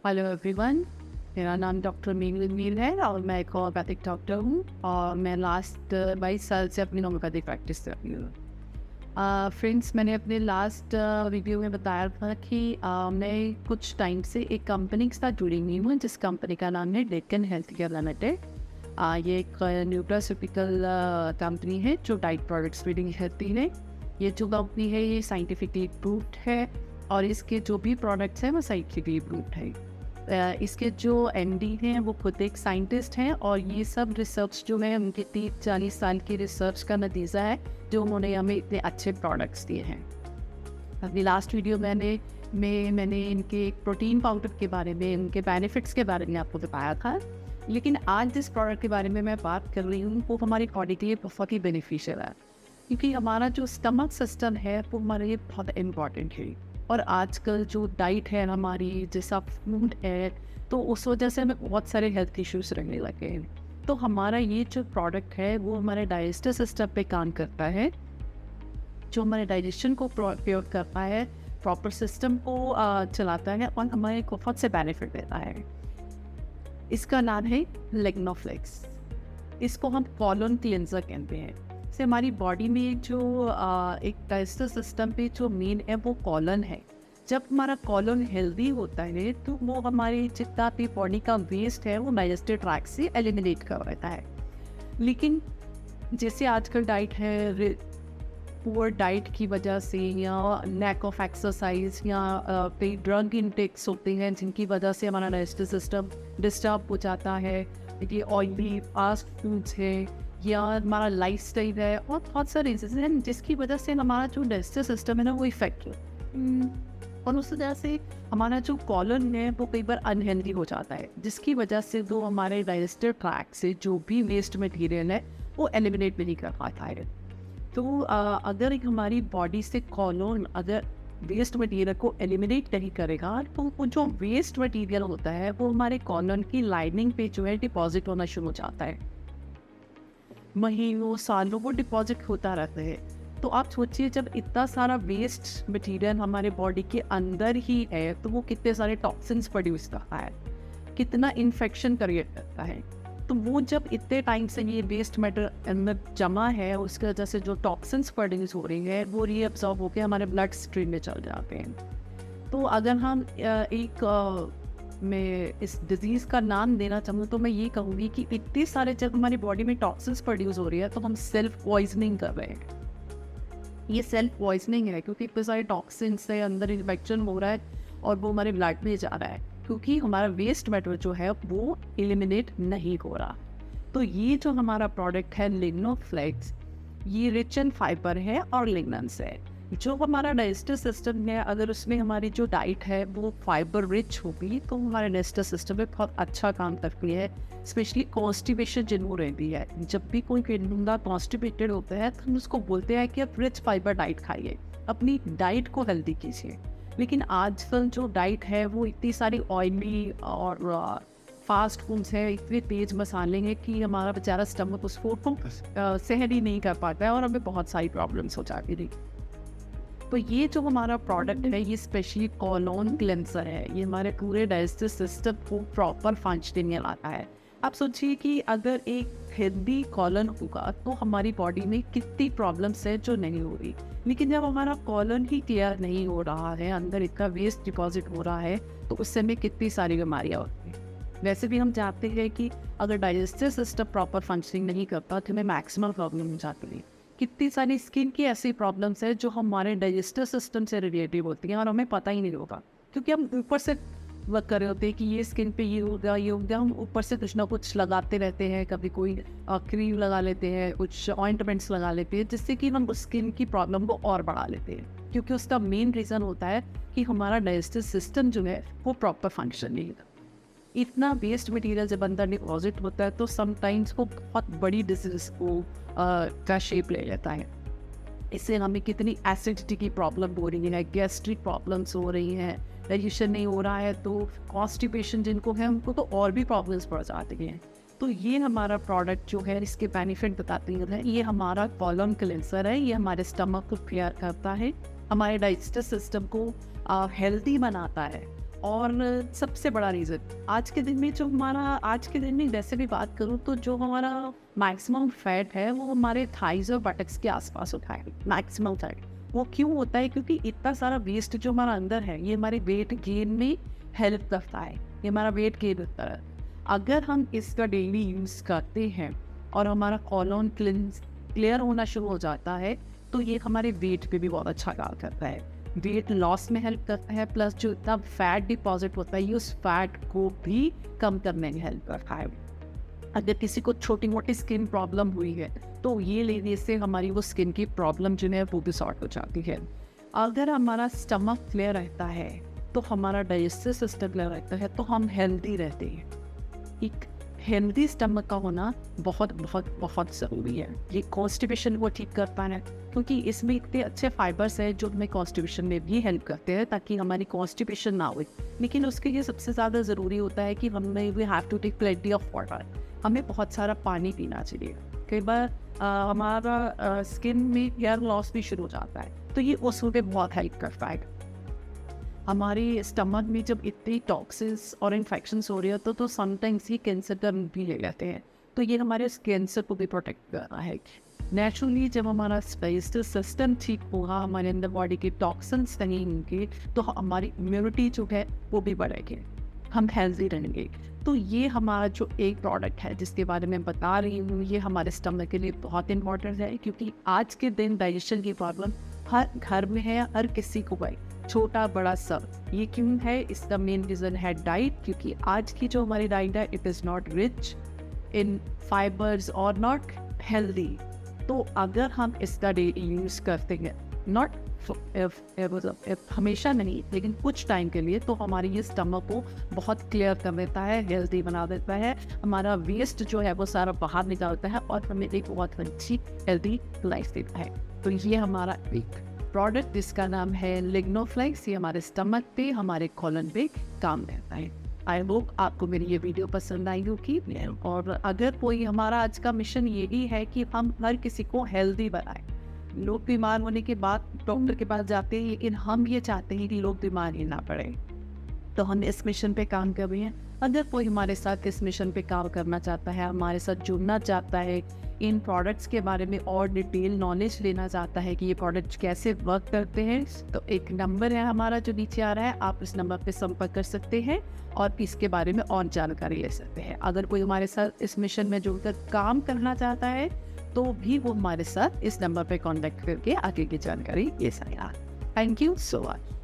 Hello everyone. मेरा नाम doctor Meenu Mir है और मैं एक होम्योपैथिक डॉक्टर हूँ और मैं लास्ट 22 साल से अपनी होम्योपैथिक प्रैक्टिस कर रही हूँ। फ्रेंड्स, मैंने अपने लास्ट वीडियो में बताया था कि मैं कुछ टाइम से एक कंपनी के साथ जुड़ी हुई हूँ जिस कंपनी का नाम है डेक्कन हेल्थ केयर लिमिटेड। ये एक न्यूट्रास्यूटिकल कंपनी है जो डाइट प्रोडक्ट्स फीडिंग करती है। ये जो कंपनी है ये साइंटिफिकली प्रूव्ड है और इसके जो भी प्रोडक्ट्स हैं वो साइंटिफिकली प्रूव्ड है। इसके जो एमडी हैं वो खुद एक साइंटिस्ट हैं और ये सब रिसर्च जो है उनके 30-40 साल की रिसर्च का नतीजा है जो उन्होंने हमें इतने अच्छे प्रोडक्ट्स दिए हैं। अपनी लास्ट वीडियो मैंने इनके एक प्रोटीन पाउडर के बारे में, उनके बेनिफिट्स के बारे में आपको बताया था, लेकिन आज जिस प्रोडक्ट के बारे में मैं बात कर रही हूँ वो हमारी बॉडी के लिए बहुत ही बेनिफिशियल है, क्योंकि हमारा जो स्टमक सिस्टम है वो हमारे लिए बहुत इम्पॉर्टेंट है। और आजकल जो डाइट है हमारी, जैसा फूड है, तो उस वजह से हमें बहुत सारे हेल्थ इश्यूज रहने लगे हैं। तो हमारा ये जो प्रोडक्ट है वो हमारे डाइजेस्टिव सिस्टम पे काम करता है, जो हमारे डाइजेशन को प्योर करता है, प्रॉपर सिस्टम को चलाता है और हमारे को बहुत से बेनिफिट देता है। इसका नाम है लिग्नोफ्लेक्स। इसको हम कॉलन क्लेंजर कहते हैं। से हमारी बॉडी में जो एक डाइजेस्टिव सिस्टम पे जो मेन है वो कॉलन है। जब हमारा कॉलन हेल्दी होता है तो वो हमारे जितना भी बॉडी का वेस्ट है वो डाइजेस्टिव ट्रैक्ट से एलिमिनेट कर देता है। लेकिन जैसे आजकल डाइट है, पुअर डाइट की वजह से या लैक ऑफ एक्सरसाइज या कई ड्रग इनटेक्स होते हैं जिनकी वजह से हमारा डाइजेस्टिव सिस्टम डिस्टर्ब हो जाता है। ये ऑयली फास्ट फूड्स है या हमारा लाइफस्टाइल है और बहुत सारे रीजन हैं जिसकी वजह से हमारा जो डाइजेस्टिव सिस्टम है ना वो इफेक्ट और उस वजह से हमारा जो कॉलन है वो कई बार अनहेल्दी हो जाता है, जिसकी वजह से जो हमारे डाइजेस्टिव ट्रैक्ट से जो भी वेस्ट मटेरियल है वो एलिमिनेट नहीं कर पाता है। तो अगर एक हमारी बॉडी से कॉलन अगर वेस्ट मटेरियल को एलिमिनेट नहीं करेगा तो वो जो वेस्ट मटेरियल होता है वो हमारे कॉलन की लाइनिंग पे जो है डिपॉजिट होना शुरू हो जाता है। महीनों सालों वो डिपॉजिट होता रहता है। तो आप सोचिए, जब इतना सारा वेस्ट मटेरियल हमारे बॉडी के अंदर ही है तो वो कितने सारे टॉक्सिन्स प्रोड्यूस करता है, कितना इन्फेक्शन क्रिएट करता है। तो वो जब इतने टाइम से ये वेस्ट मैटर अंदर जमा है उसकी वजह से जो टॉक्सिन्स प्रोड्यूस हो रही है वो रीअब्सॉर्ब होकर हमारे ब्लड स्ट्रीम में चल जाते हैं। तो अगर हम मैं इस डिजीज़ का नाम देना चाहूँ तो मैं ये कहूँगी कि इतने सारे जब हमारी बॉडी में टॉक्सिन्स प्रोड्यूस हो रही है तो हम सेल्फ पॉइजनिंग कर रहे हैं। ये सेल्फ पॉइजनिंग है क्योंकि इतने सारे टॉक्सिन्स से अंदर इन्फेक्शन हो रहा है और वो हमारे ब्लड में जा रहा है क्योंकि हमारा वेस्ट मैटर जो है वो एलिमिनेट नहीं हो रहा। तो ये जो हमारा प्रोडक्ट है लिग्नोफ्लेक्स, ये रिच इन फाइबर है और लिग्नेंस है। जो हमारा डाइजेस्टिव सिस्टम है अगर उसमें हमारी जो डाइट है वो फाइबर रिच होगी तो हमारे डाइजेस्टिव सिस्टम में बहुत अच्छा काम करती है। स्पेशली कॉन्स्टिपेशन जिनको रहती है, जब भी कोई बंदा कॉन्स्टिपेटेड होता है तो हम उसको बोलते हैं कि आप रिच फाइबर डाइट खाइए, अपनी डाइट को हेल्दी कीजिए। लेकिन आजकल जो डाइट है वो इतनी सारी ऑयली और फास्ट फूड्स है, इतने तेज मसाले हैं कि हमारा बेचारा स्टमक उस फूड को सहन ही नहीं कर पाता है और हमें बहुत सारी प्रॉब्लम्स हो जाती थी। तो ये जो हमारा प्रोडक्ट है ये स्पेशली कॉलोन क्लेंसर है। ये हमारे पूरे डाइजेस्टिव सिस्टम को प्रॉपर फंक्शनिंग में लाता है। आप सोचिए कि अगर एक हेल्दी कॉलन होगा तो हमारी बॉडी में कितनी प्रॉब्लम्स है जो नहीं हो रही। लेकिन जब हमारा कॉलन ही क्लियर नहीं हो रहा है, अंदर इतना वेस्ट डिपॉजिट हो रहा है, तो उससे हमें कितनी सारी बीमारियाँ होती हैं। वैसे भी हम जानते हैं कि अगर डाइजेस्टिव सिस्टम प्रॉपर फंक्शनिंग नहीं करता तो हमें मैक्सिमम प्रॉब्लम हो जाती है। कितनी सारी स्किन की ऐसी प्रॉब्लम्स है जो हमारे डाइजेस्टिव सिस्टम से रिलेटेड होती हैं और हमें पता ही नहीं होगा क्योंकि हम ऊपर से वर्क कर रहे होते हैं कि ये स्किन पे ये हो गया, हम ऊपर से कुछ ना कुछ लगाते रहते हैं। कभी कोई क्रीम लगा लेते हैं, कुछ ऑइंटमेंट्स लगा लेते हैं जिससे कि हम स्किन की प्रॉब्लम को और बढ़ा लेते हैं, क्योंकि उसका मेन रीज़न होता है कि हमारा डाइजेस्टिव सिस्टम जो है वो प्रॉपर फंक्शन नहीं करता। इतना वेस्ट मटेरियल जब अंदर डिपॉजिट होता है तो समटाइम्स वो बहुत बड़ी डिजीज को का शेप ले लेता है। इससे हमें कितनी एसिडिटी की प्रॉब्लम हो रही है, गैस्ट्रिक प्रॉब्लम्स हो रही हैं, डाइजेशन नहीं हो रहा है, तो कॉन्स्टिपेशन जिनको है उनको तो और भी प्रॉब्लम्स बढ़ जाती हैं। तो ये हमारा प्रोडक्ट जो है इसके बेनिफिट बताती है। ये हमारा कॉलम क्लेंसर है, ये हमारे स्टमक को क्लियर करता है, हमारे डाइजेस्टिव सिस्टम को हेल्दी बनाता है और सबसे बड़ा रीज़न आज के दिन में जो हमारा आज के दिन में वैसे भी बात करूँ तो जो हमारा मैक्सिमम फैट है वो हमारे थाइज़ और बटक्स के आसपास होता है। मैक्सिमम फैट वो क्यों होता है? क्योंकि इतना सारा वेस्ट जो हमारा अंदर है ये हमारे वेट गेन में हेल्प करता है, ये हमारा वेट गेन होता है। अगर हम इसका डेली यूज़ करते हैं और हमारा कॉलोन क्लियर होना शुरू हो जाता है तो ये हमारे वेट पे भी बहुत अच्छा काम करता है, वेट लॉस में हेल्प करता है, प्लस जो इतना फैट डिपॉजिट होता है ये उस फैट को भी कम करने में हेल्प करता है। अगर किसी को छोटी मोटी स्किन प्रॉब्लम हुई है तो ये लेने से हमारी वो स्किन की प्रॉब्लम जो है वो भी सॉर्ट हो जाती है। अगर हमारा स्टमक क्लियर रहता है तो हमारा डाइजेस्टिव सिस्टम क्लियर रहता है तो हम हेल्दी रहते हैं। एक हेल्दी स्टमक का होना बहुत बहुत बहुत ज़रूरी है। ये कॉन्स्टिपेशन को ठीक करता है क्योंकि इसमें इतने अच्छे फाइबर्स हैं जो हमें कॉन्स्टिपेशन में भी हेल्प करते हैं ताकि हमारी कॉन्स्टिपेशन ना हो। लेकिन उसके लिए सबसे ज़्यादा ज़रूरी होता है कि हमें we have to take plenty of water, हमें बहुत सारा पानी पीना चाहिए। कई बार हमारा स्किन में हेयर लॉस भी शुरू हो जाता है तो ये उसमें भी बहुत हेल्प करता है। हमारे स्टमक में जब इतनी टॉक्सिन्स और इन्फेक्शंस हो रही है तो समटाइम्स ये कैंसर का रूप भी ले लेते हैं, तो ये हमारे कैंसर को भी प्रोटेक्ट कर रहा है। नेचुरली जब हमारा डाइजेस्टिव सिस्टम ठीक होगा, हमारे अंदर बॉडी के टॉक्सिन्स नहीं होंगे तो हमारी इम्यूनिटी जो है वो भी बढ़ेगी, हम हेल्दी रहेंगे। तो ये हमारा जो एक प्रोडक्ट है जिसके बारे में बता रही हूँ ये हमारे स्टमक के लिए बहुत इंपॉर्टेंट है क्योंकि आज के दिन डाइजेशन की प्रॉब्लम हर घर में है, हर किसी को है, छोटा बड़ा सब। ये क्यों है? इसका मेन रीज़न है डाइट, क्योंकि आज की जो हमारी डाइट है it is not rich in fibres और नॉट हेल्दी। तो अगर हम इसका डेली यूज़ करते हैं, नॉट हमेशा नहीं लेकिन कुछ टाइम के लिए, तो हमारी ये स्टमक को बहुत क्लियर कर देता है, हेल्दी बना देता है, हमारा वेस्ट जो है वो सारा बाहर निकालता है और हमें एक बहुत अच्छी हेल्दी लाइफ देता है। तो ये हमारा एक प्रोडक्ट जिसका नाम है लिग्नोफ्लेक्स, ये हमारे स्टमक पे, हमारे कॉलन पे काम करता है। आई होप आपको मेरी ये वीडियो पसंद आई होगी। और अगर कोई हमारा आज का मिशन यही है कि हम हर किसी को हेल्दी बनाएं। लोग बीमार होने के बाद डॉक्टर के पास जाते हैं लेकिन हम ये चाहते हैं कि लोग बीमार ही ना पड़े, तो हम इस मिशन पे काम कर रहे हैं। अगर कोई हमारे साथ इस मिशन पे काम करना चाहता है, हमारे साथ जुड़ना चाहता है, इन प्रोडक्ट्स के बारे में और डिटेल नॉलेज लेना चाहता है कि ये प्रोडक्ट्स कैसे वर्क करते हैं, तो एक नंबर है हमारा जो नीचे आ रहा है, आप इस नंबर पे संपर्क कर सकते हैं और इसके बारे में और जानकारी ले सकते हैं। अगर कोई हमारे साथ इस मिशन में जुड़कर काम करना चाहता है तो भी वो हमारे साथ इस नंबर पे कांटेक्ट करके आगे की जानकारी ले सकता है। Thank you so much.